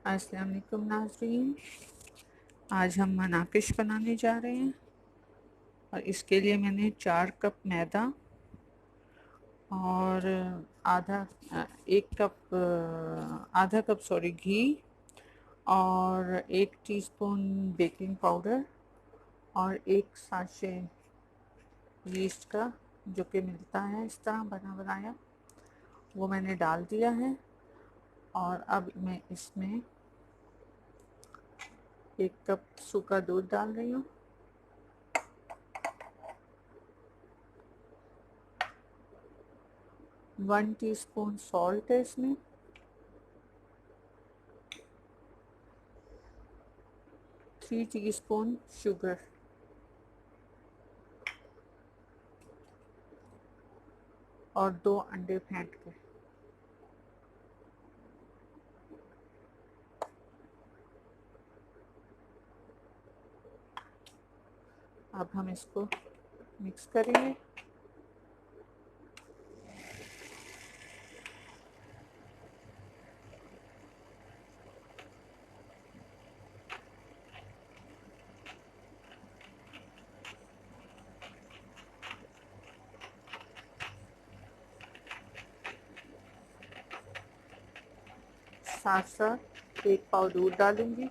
अस्सलाम वालेकुम नाज़रीन। आज हम मनाकिश बनाने जा रहे हैं और इसके लिए मैंने 4 कप मैदा और आधा एक कप आधा कप सॉरी घी और 1 टीस्पून बेकिंग पाउडर और 1 साशे यीस्ट का जो कि मिलता है इस तरह बना बनाया, वो मैंने डाल दिया है। और अब मैं इसमें 1 कप सूखा दूध डाल रही हूँ। 1 टीस्पून सॉल्ट है इसमें। 3 टीस्पून शुगर और 2 अंडे फेंट के। अब हम इसको मिक्स करेंगे। साथ साथ 1 पाव दूध डालूंगी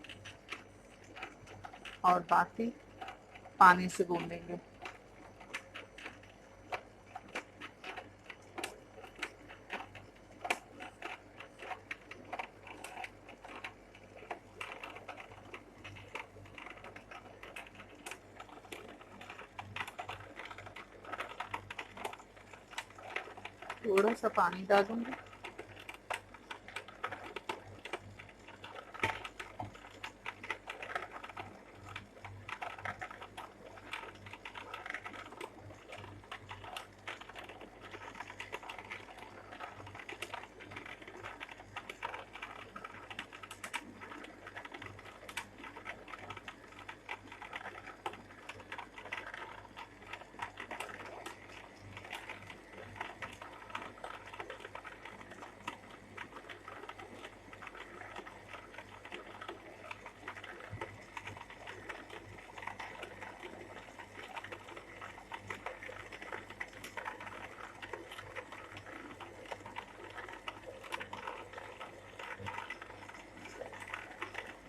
और बाकी पानी से गूंदेंगे। थोड़ा सा पानी डालूंगी।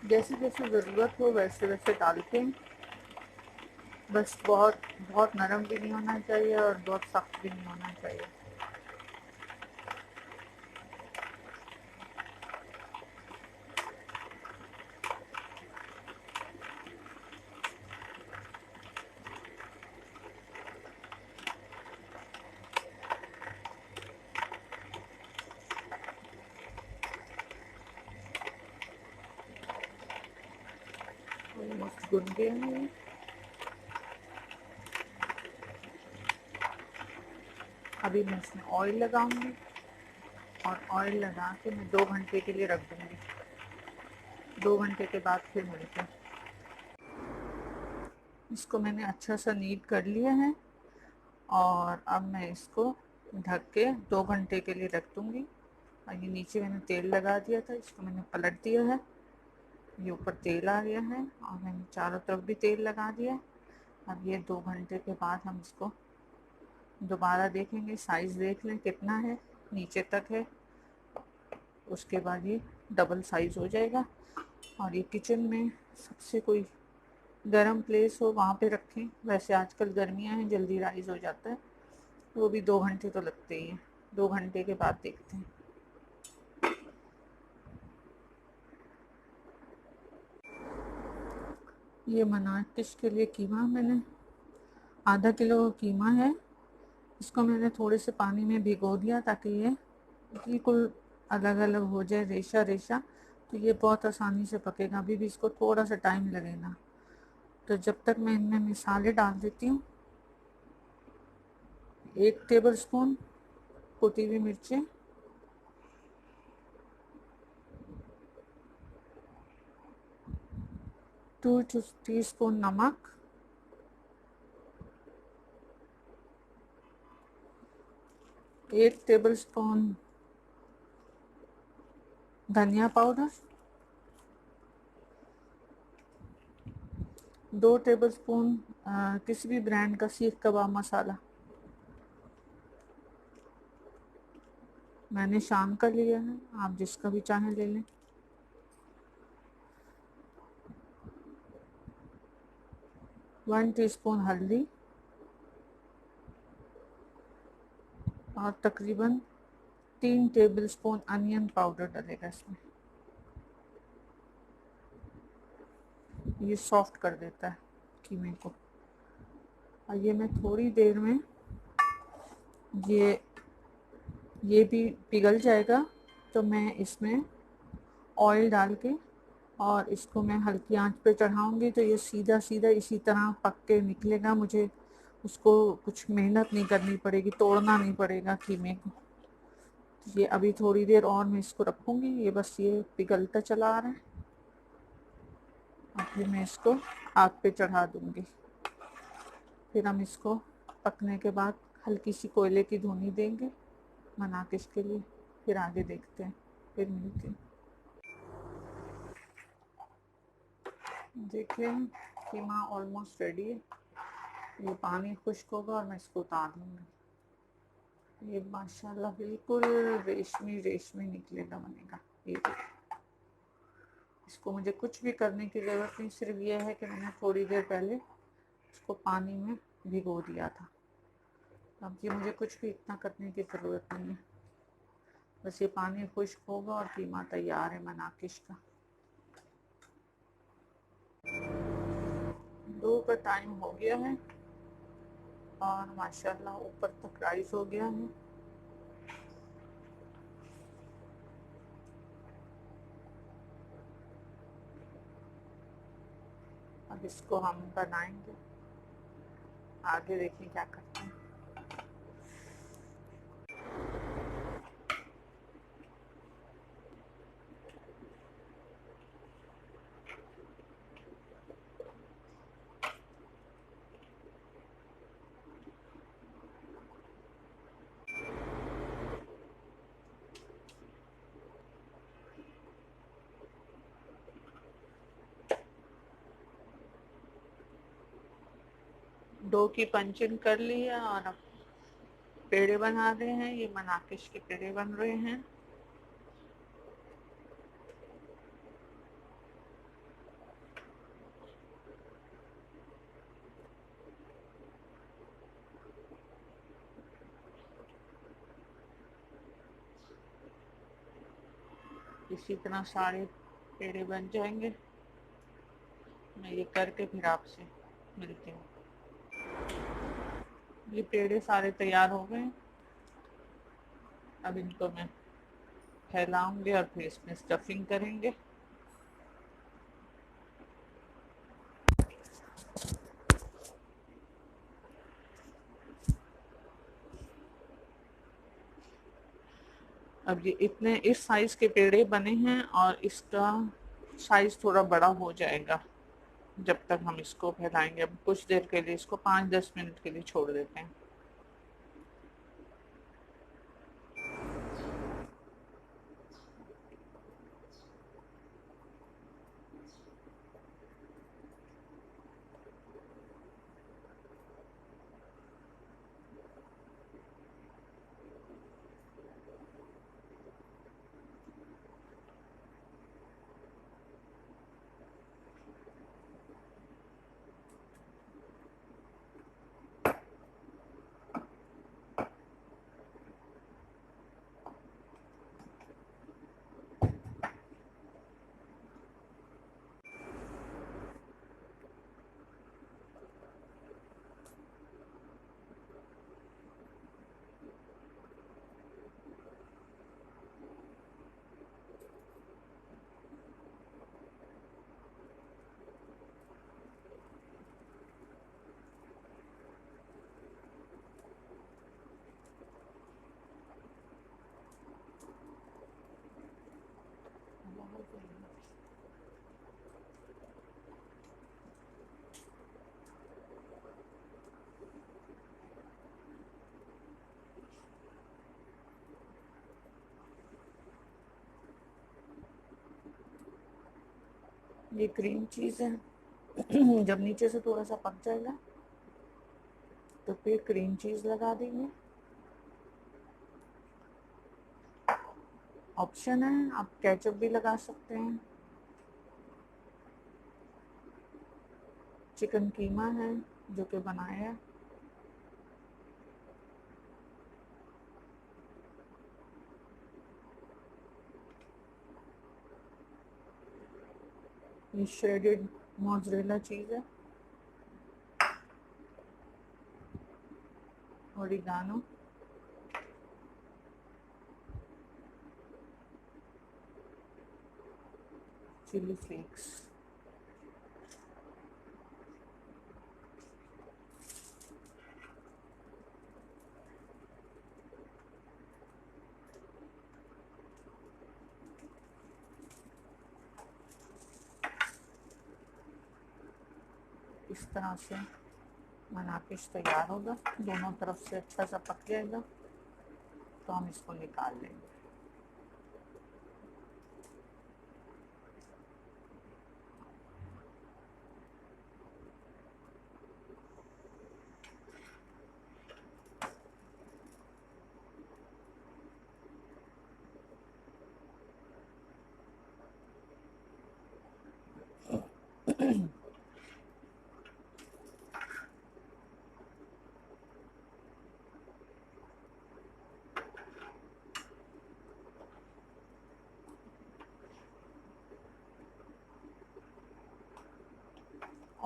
जैसे जैसे ज़रूरत हो वैसे वैसे डालते हैं। बस बहुत बहुत नरम भी नहीं होना चाहिए और बहुत सख्त भी नहीं होना चाहिए। ऑलमोस्ट गुन गए हैं। अभी मैं इसमें ऑयल लगाऊंगी और ऑयल लगा के मैं 2 घंटे के लिए रख दूंगी। 2 घंटे के बाद फिर मिलते हैं। इसको मैंने अच्छा सा नीट कर लिया है और अब मैं इसको ढक के 2 घंटे के लिए रख दूंगी। और ये नीचे मैंने तेल लगा दिया था, इसको मैंने पलट दिया है। ये ऊपर तेल आ गया है और मैंने चारों तरफ भी तेल लगा दिया है। अब ये 2 घंटे के बाद हम इसको दोबारा देखेंगे, साइज़ देख लें कितना है, नीचे तक है। उसके बाद ये डबल साइज़ हो जाएगा। और ये किचन में सबसे कोई गर्म प्लेस हो वहाँ पे रखें। वैसे आजकल गर्मियाँ हैं, जल्दी राइज़ हो जाता है। वो भी 2 घंटे तो लगते ही हैं। 2 घंटे के बाद देखते हैं। ये मनाकिश के लिए कीमा मैंने आधा किलो कीमा है। इसको मैंने थोड़े से पानी में भिगो दिया ताकि ये बिल्कुल अलग अलग हो जाए, रेशा रेशा। तो ये बहुत आसानी से पकेगा। अभी भी इसको थोड़ा सा टाइम लगेगा। तो जब तक मैं इनमें मसाले डाल देती हूँ। 1 टेबल स्पून कुटी हुई मिर्चें, 2 टीस्पून नमक, 1 टेबल स्पून धनिया पाउडर, 2 टेबलस्पून किसी भी ब्रांड का सीख कबाब मसाला। मैंने शाम का लिया है, आप जिसका भी चाहें ले लें। 1 टीस्पून हल्दी और तकरीबन 3 टेबलस्पून अनियन पाउडर डलेगा इसमें। ये सॉफ्ट कर देता है कीमे को। और ये मैं थोड़ी देर में ये भी पिघल जाएगा, तो मैं इसमें ऑयल डाल के और इसको मैं हल्की आंच पे चढ़ाऊंगी, तो ये सीधा सीधा इसी तरह पक के निकलेगा। मुझे उसको कुछ मेहनत नहीं करनी पड़ेगी, तोड़ना नहीं पड़ेगा कीमे को। ये अभी थोड़ी देर और मैं इसको रखूंगी, ये बस ये पिघलता चला आ रहा है। और फिर मैं इसको आग पे चढ़ा दूंगी। फिर हम इसको पकने के बाद हल्की सी कोयले की धुनी देंगे मनाकिश के लिए। फिर आगे देखते हैं, फिर मिलते हैं। देखिए कीमा ऑलमोस्ट रेडी है। ये पानी खुश्क होगा और मैं इसको उतार लूँगी। ये माशाल्लाह बिल्कुल रेशमी रेशमी निकलेगा, बनेगा। ये इसको मुझे कुछ भी करने की ज़रूरत नहीं, सिर्फ ये है कि मैंने थोड़ी देर पहले इसको पानी में भिगो दिया था। अब ये मुझे कुछ भी इतना करने की ज़रूरत नहीं है, बस ये पानी खुश्क होगा और कीमा तैयार है मनाकिश का। 2 का टाइम हो गया है और माशाल्लाह ऊपर तक राइस हो गया है। अब इसको हम बनाएंगे, आगे देखिए क्या करते हैं। डो की पंचिंग कर ली है और अब पेड़े बना रहे हैं। ये मनाकिश के पेड़े बन रहे हैं। इसी तरह सारे पेड़े बन जाएंगे। मैं ये करके फिर आपसे मिलती हूँ। ये पेड़े सारे तैयार हो गए। अब इनको मैं फैलाऊंगी और फिर इसमें स्टफिंग करेंगे। अब ये इतने इस साइज के पेड़े बने हैं और इसका साइज थोड़ा बड़ा हो जाएगा जब तक हम इसको फैलाएंगे। अब कुछ देर के लिए इसको 5-10 मिनट के लिए छोड़ देते हैं। ये क्रीम चीज़ है, जब नीचे से थोड़ा सा पक जाएगा तो फिर क्रीम चीज़ लगा देंगे। ऑप्शन है, आप केचप भी लगा सकते हैं। चिकन कीमा है जो कि बनाया है। ये श्रेडेड मोज़रेला चीज़ है। Oregano, chilli flakes. इस तरह से मनाकिश तैयार होगा। दोनों तरफ से अच्छा सा पक जाएगा तो हम इसको निकाल लेंगे।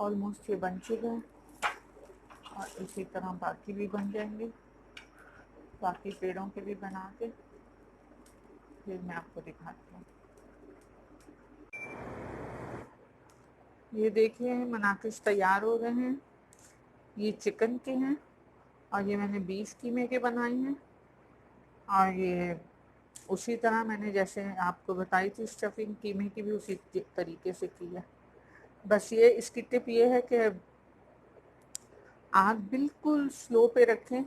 ऑलमोस्ट ये बन चुका है और इसी तरह बाकी भी बन जाएंगे। बाकी पेड़ों के भी बना के फिर मैं आपको दिखाती हूँ। ये देखिए मनाकिश तैयार हो रहे हैं। ये चिकन के हैं और ये मैंने बीफ कीमे के बनाए हैं। और ये उसी तरह मैंने जैसे आपको बताई थी स्टफिंग कीमे की भी उसी तरीके से की है। बस ये इसकी टिप ये है कि आग बिल्कुल स्लो पे रखें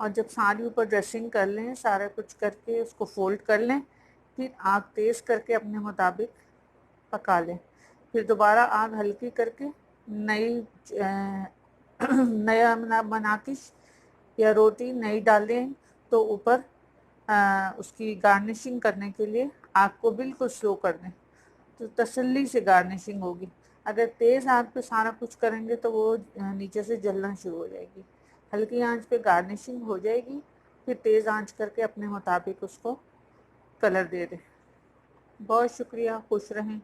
और जब सारी ऊपर ड्रेसिंग कर लें, सारा कुछ करके उसको फोल्ड कर लें, फिर आग तेज़ करके अपने मुताबिक पका लें। फिर दोबारा आग हल्की करके नई नया बनाकिश या रोटी नई डालें तो ऊपर उसकी गार्निशिंग करने के लिए आग को बिल्कुल स्लो कर दें तो तसल्ली से गार्निशिंग होगी। अगर तेज़ आंच पे सारा कुछ करेंगे तो वो नीचे से जलना शुरू हो जाएगी। हल्की आंच पे गार्निशिंग हो जाएगी, फिर तेज़ आंच करके अपने मुताबिक उसको कलर दे दें। बहुत शुक्रिया, खुश रहें।